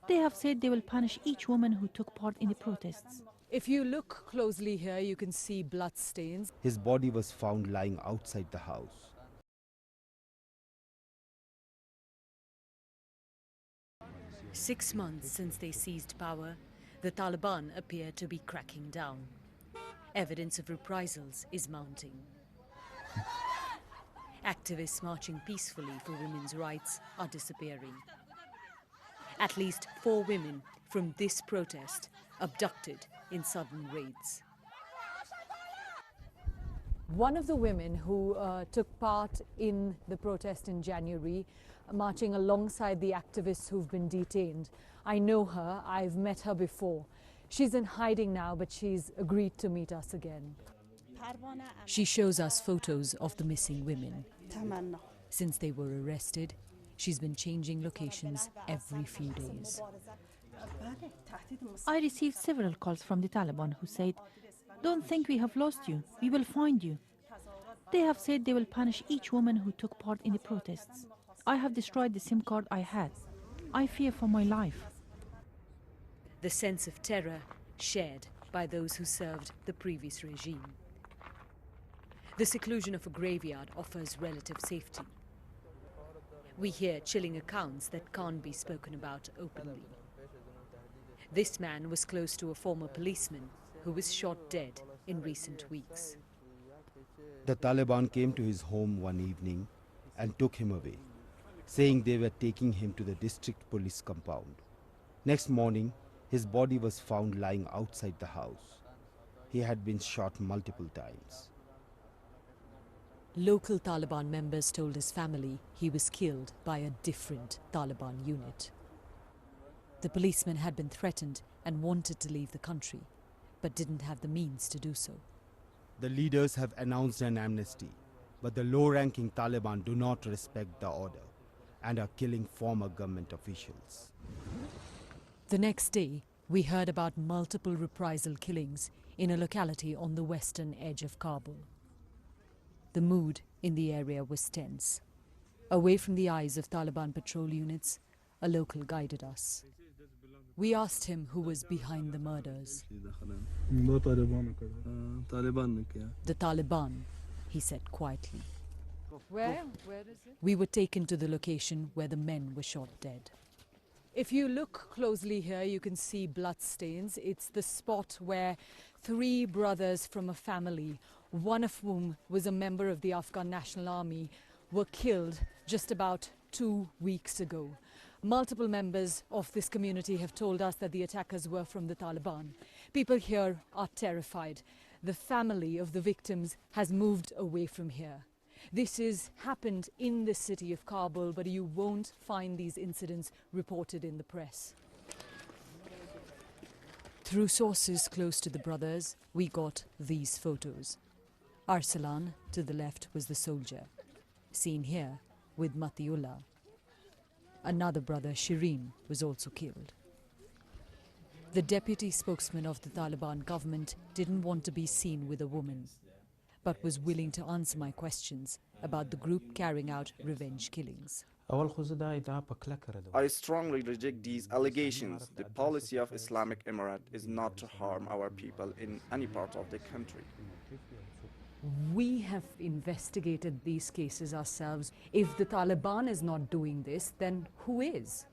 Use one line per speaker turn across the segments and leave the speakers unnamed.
They have said they will punish each woman who took part in the protests.
If you look closely here, you can see blood stains.
His body was found lying outside the house.
Six months since they seized power, the Taliban appear to be cracking down. Evidence of reprisals is mounting. Activists marching peacefully for women's rights are disappearing. At least 4 women from this protest abducted in sudden raids. One of the women who took part in the protest in January, marching alongside the activists who've been detained. I know her, I've met her before. She's in hiding now, but she's agreed to meet us again. She shows us photos of the missing women. Since they were arrested, she's been changing locations every few days.
I received several calls from the Taliban who said, "Don't think we have lost you, we will find you." They have said they will punish each woman who took part in the protests. I have destroyed the SIM card I had. I fear for my life.
The sense of terror shared by those who served the previous regime. The seclusion of a graveyard offers relative safety. We hear chilling accounts that can't be spoken about openly. This man was close to a former policeman who was shot dead in recent weeks.
The Taliban came to his home one evening and took him away, saying they were taking him to the district police compound. Next morning, his body was found lying outside the house. He had been shot multiple times.
Local Taliban members told his family he was killed by a different Taliban unit. The policeman had been threatened and wanted to leave the country, but didn't have the means to do so.
The leaders have announced an amnesty, but the low-ranking Taliban do not respect the order and are killing former government officials.
The next day, we heard about multiple reprisal killings in a locality on the western edge of Kabul. The mood in the area was tense. Away from the eyes of Taliban patrol units, a local guided us. We asked him who was behind the murders. The Taliban, he said quietly. Where is it? We were taken to the location where the men were shot dead. If you look closely here, you can see blood stains. It's the spot where 3 brothers from a family, one of whom was a member of the Afghan National Army, were killed just about 2 weeks ago. Multiple members of this community have told us that the attackers were from the Taliban. People here are terrified. The family of the victims has moved away from here. This has happened in the city of Kabul, but you won't find these incidents reported in the press. Through sources close to the brothers, we got these photos. Arsalan, to the left, was the soldier, seen here with Matiullah. Another brother, Shireen, was also killed. The deputy spokesman of the Taliban government didn't want to be seen with a woman, but was willing to answer my questions about the group carrying out revenge killings.
I strongly reject these allegations. The policy of Islamic Emirate is not to harm our people in any part of the country.
We have investigated these cases ourselves. If the Taliban is not doing this, then who is?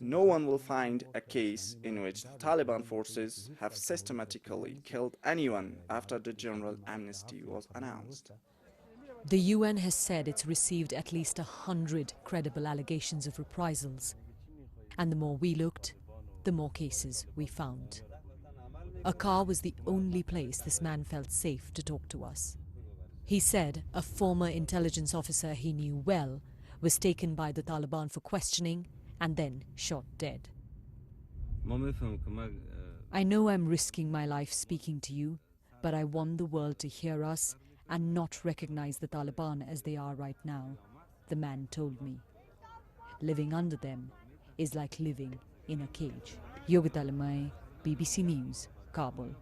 No one will find a case in which Taliban forces have systematically killed anyone after the general amnesty was announced.
The UN has said it's received at least 100 credible allegations of reprisals. And the more we looked, the more cases we found. A car was the only place this man felt safe to talk to us. He said a former intelligence officer he knew well was taken by the Taliban for questioning and then shot dead. I know I'm risking my life speaking to you, but I want the world to hear us and not recognize the Taliban as they are right now, the man told me. Living under them is like living in a cage. Yogi Talamai, BBC News, Kabul.